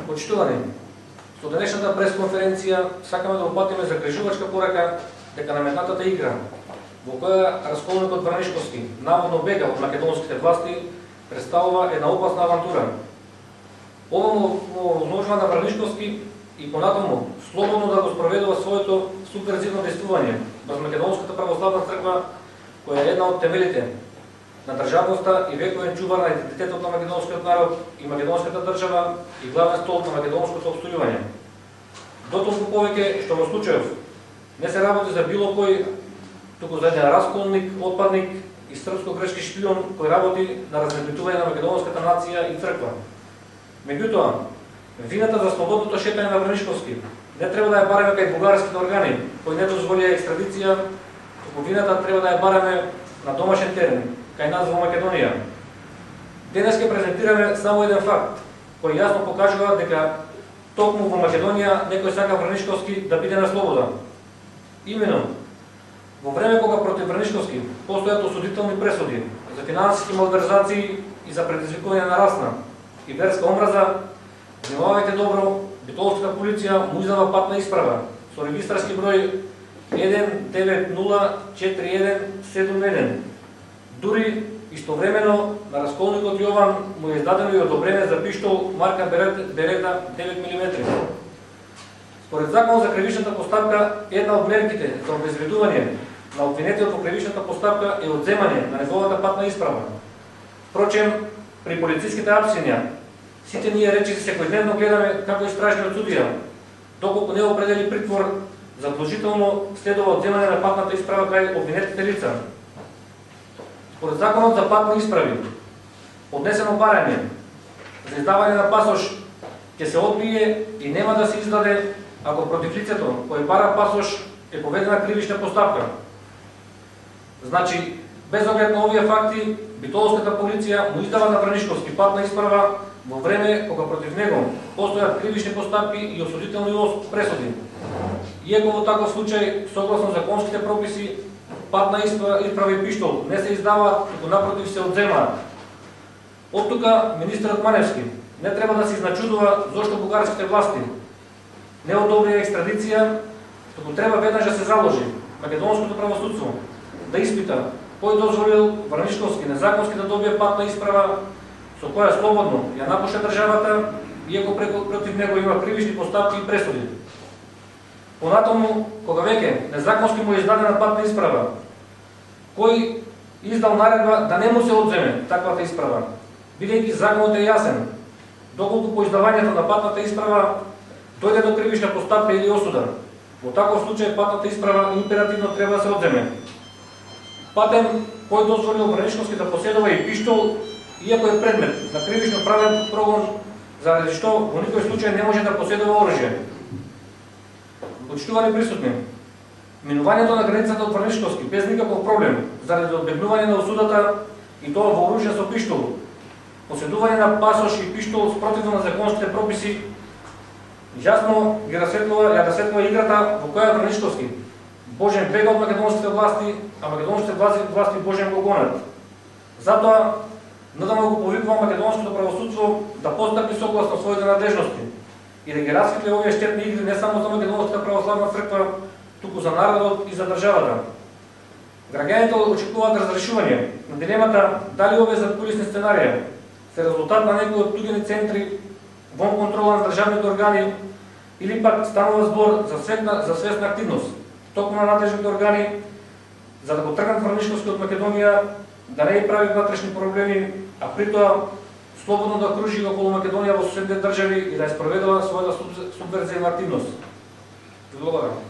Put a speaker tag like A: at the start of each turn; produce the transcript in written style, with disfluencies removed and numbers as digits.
A: Почитувани, со денешната пресконференција сакаме да упатиме за крижувачка порака дека наметнатата игра, во која расколникот Врнишковски наводно бега од македонските власти, представува една опасна авантура. Ова му возможува на Врнишковски и понатаму слободно да го спроведува своето субверзивно действување во Македонската православна црква, која е една од темелите на државноста и вековен чувар на идентитетот на македонскиот народ и македонската држава и главен столб на македонското обстојување. Дотолку повеќе што во случајов не се работи за било кој, туку за еден расколник, отпадник и српско-грчки шпион кој работи на размеглитување на македонската нација и црква. Меѓутоа, вината за слободното шетање на Врнишковски не треба да ја бараме кај бугарските органи кои не дозволија екстрадиција, туку вината треба да ја бараме на домашен терен, кај нас во Македонија. Денес ќе презентираме само еден факт, кој јасно покажува дека токму во Македонија некој сака Врнишковски да биде на слобода. Имено, во време кога против Врнишковски постојат осудителни пресуди за финансиски малверзации и за предизвикување на расна и верска омраза, внимавајте добро, битолската полиција му издава патна исправа со регистарски број 19041771. Дури истовремено на расколникот Јован му е издадено и одобрење за пиштол марка Берета 9 мм. Според Закон за кривичната постапка, една од мерките за обезвредување на обвинетиот во кривичната постапка е одземање на неговата патна исправа. Впрочем, при полициските апсинија, сите ние речиси секојдневно гледаме како истражниот судија, доколку не определи притвор, задолжително следува одземање на патната исправа кај обвинетите лица. Според Законот за патни исправи, поднесено барање за издавање на пасош ќе се одбие и нема да се издаде ако против лицето кој бара пасош е поведена кривична постапка. Значи, без оглед на овие факти, битолската полиција му издава на Врнишковски патна исправа во време кога против него постојат кривични постапки и осудителни пресуди. Иако во таков случај, согласно законските прописи, патна исправа и пиштол не се издаваат, туку напротив се одземаат. Од тука министерот Маневски не треба да се изначудува зошто бугарските власти не одобрија екстрадиција, туку треба веднаш да се заложи македонското правосудство да испита кој дозволил Врнишковски незаконски да добие патна исправа со која слободно ја напуша државата, иако против него има кривични постапки и пресуди. Понатаму, кога веќе незаконски му е издадена патна исправа, кој издал наредба да не му се одземе таквата исправа, бидејќи законот е јасен, доколку по издавањето на патната исправа дојде до кривична постапка или осуда. Во таков случај патната исправа императивно треба да се одземе. Патен кој дозволил Врнишковски да поседува и пиштол, иако е предмет на кривично правен прогон, заради што во никој случај не може да поседува оружје. Почитувани присутни, минувањето на границата од Врнишковски без никаков проблем, заради одбегнување на осудата и тоа во оружје со пиштол, поседување на пасош и пиштол спротивно на законските прописи, јасно ја расветлува играта во која Врнишковски Божен бега од македонските власти, а македонските власти Божен го гонат. Затоа, надаму го повикува македонското правосудство да постапи согласно своите надлежности и да ги расветли овие штетни игри не само за Македонската православна црква, туку за народот и за државата. Граѓаните очекуваат разрешување на дилемата дали овие задкулисни сценарија се резултат на некои од туѓени центри вон контрола на државните органи или пак станува збор за свесна активност токму на надлежните органи за да го тргнат Врнишковски од Македонија, да не ја прави внатрешни проблеми, а при тоа слободно да кружи околу Македонија во соседните држави и да ја спроведува својата субверзивна активност. Благодарам.